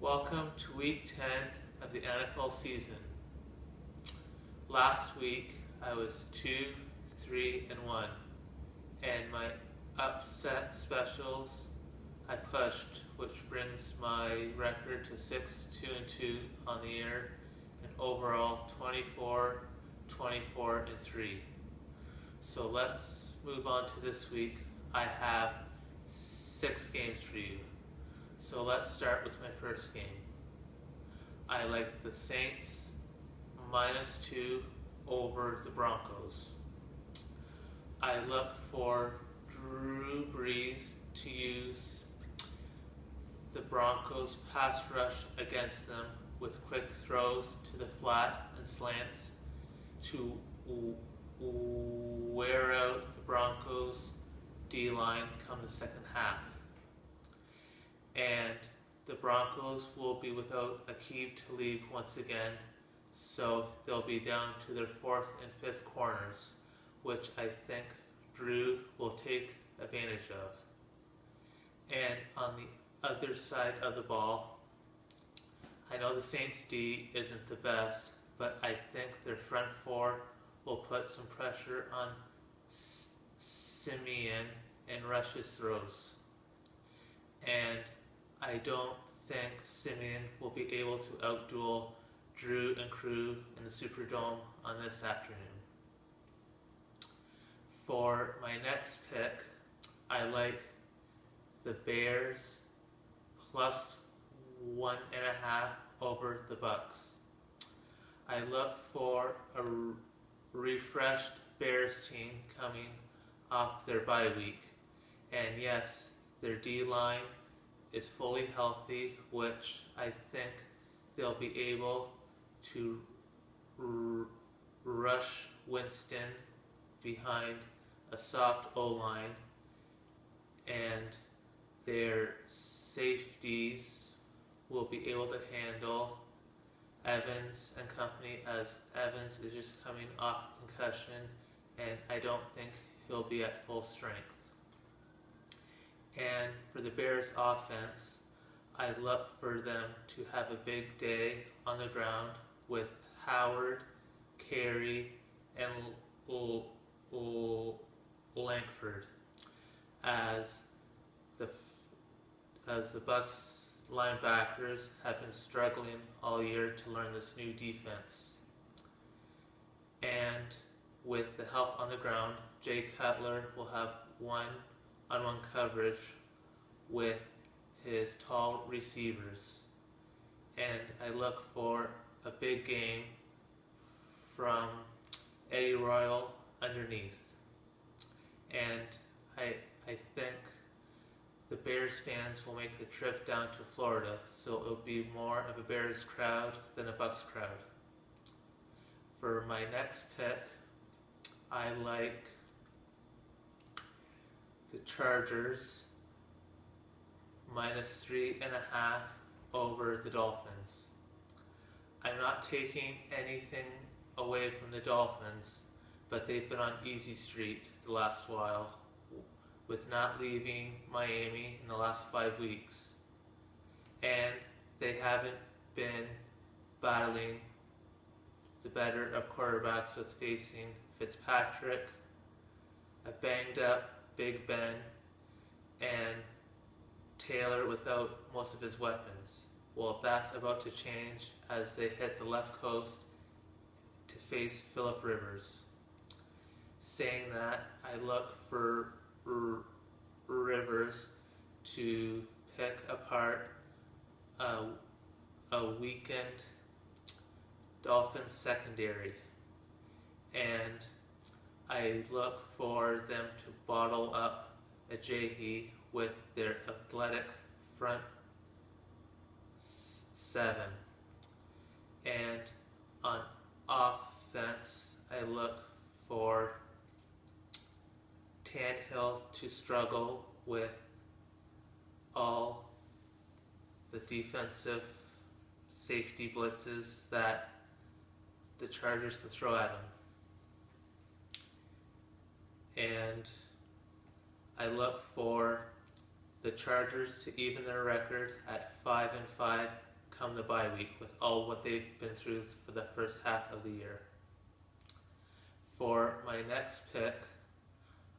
Welcome to week 10 of the NFL season. Last week I was 2-3-1, and my upset specials I pushed, which brings my record to 6-2-2 on the year, and overall 24-24-3. So let's move on to this week. I have 6 games for you. So let's start with my first game. I like the Saints -2 over the Broncos. I look for Drew Brees to use the Broncos pass rush against them with quick throws to the flat and slants to wear out the Broncos D-line come the second half. And the Broncos will be without Aqib Talib once again, so they'll be down to their 4th and 5th corners, which I think Drew will take advantage of. And on the other side of the ball, I know the Saints D isn't the best, but I think their front four will put some pressure on Simeon and rush his throws. And I don't think Simeon will be able to outduel Drew and crew in the Superdome on this afternoon. For my next pick, I like the Bears +1.5 over the Bucs. I look for a refreshed Bears team coming off their bye week. And yes, their D-line is fully healthy, which I think they'll be able to rush Winston behind a soft O-line, and their safeties will be able to handle Evans and company, as Evans is just coming off concussion, and I don't think he'll be at full strength. And for the Bears offense, I look for them to have a big day on the ground with Howard, Carey, and Langford, as the Bucs linebackers have been struggling all year to learn this new defense. And with the help on the ground, Jay Cutler will have one-on-one coverage with his tall receivers. And I look for a big game from Eddie Royal underneath. And I think the Bears fans will make the trip down to Florida, so it'll be more of a Bears crowd than a Bucs crowd. For my next pick, I like the Chargers -3.5 over the Dolphins. I'm not taking anything away from the Dolphins, but they've been on easy street the last while with not leaving Miami in the last 5 weeks. And they haven't been battling the better of quarterbacks with facing Fitzpatrick, a banged up Big Ben, and Taylor without most of his weapons. Well, that's about to change as they hit the left coast to face Phillip Rivers. Saying that, I look for Rivers to pick apart a weakened Dolphins secondary, and I look for them to bottle up Ajayi with their athletic front 7. And on offense, I look for Tannehill to struggle with all the defensive safety blitzes that the Chargers can throw at him. And I look for the Chargers to even their record at 5-5 come the bye week with all what they've been through for the first half of the year. For my next pick,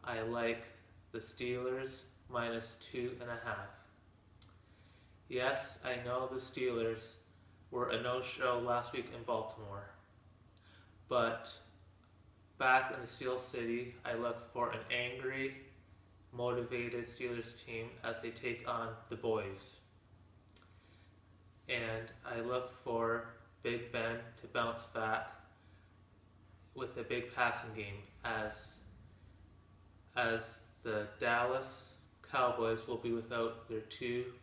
I like the Steelers -2.5. Yes, I know the Steelers were a no-show last week in Baltimore, but back in the Steel City, I look for an angry, motivated Steelers team as they take on the Boys. And I look for Big Ben to bounce back with a big passing game as the Dallas Cowboys will be without their two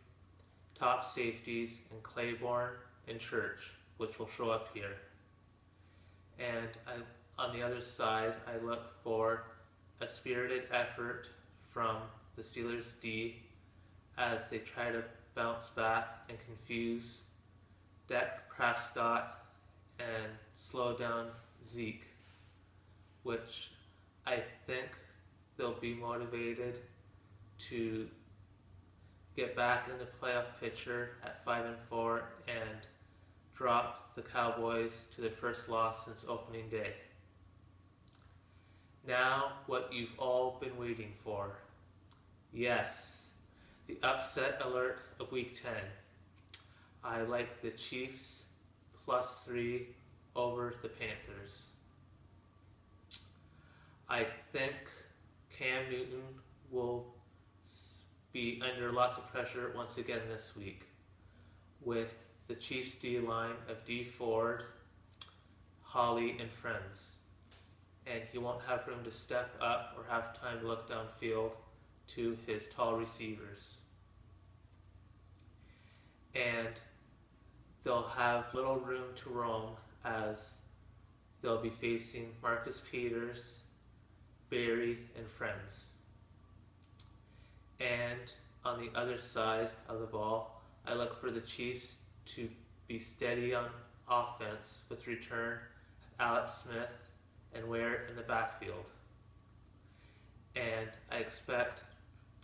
top safeties in Claiborne and Church, which will show up here. And on the other side, I look for a spirited effort from the Steelers D as they try to bounce back and confuse Dak Prescott and slow down Zeke, which I think they'll be motivated to get back in the playoff picture at 5-4 and drop the Cowboys to their first loss since opening day. Now, what you've all been waiting for. Yes, the upset alert of Week 10. I like the Chiefs +3 over the Panthers. I think Cam Newton will be under lots of pressure once again this week with the Chiefs D-line of D. Ford, Holly, and friends. And he won't have room to step up or have time to look downfield to his tall receivers. And they'll have little room to roam as they'll be facing Marcus Peters, Barry, and friends. And on the other side of the ball, I look for the Chiefs to be steady on offense with return Alex Smith and Ware in the backfield. And I expect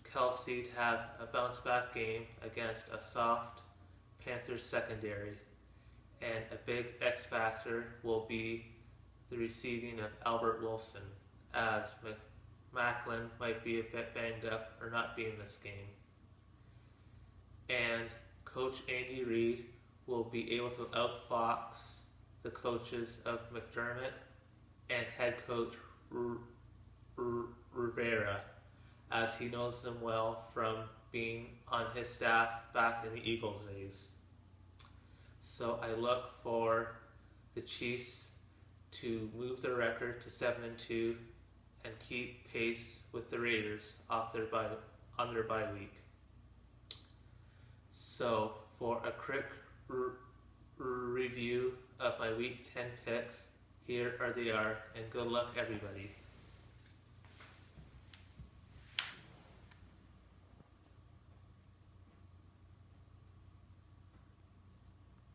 Kelsey to have a bounce back game against a soft Panthers secondary. And a big X factor will be the receiving of Albert Wilson, as Macklin might be a bit banged up or not be in this game. And Coach Andy Reid will be able to outfox the coaches of McDermott and head coach Rivera, as he knows them well from being on his staff back in the Eagles days. So I look for the Chiefs to move their record to 7-2 and keep pace with the Raiders on their bye week. So for a quick review of my Week 10 picks, here they are, and good luck everybody.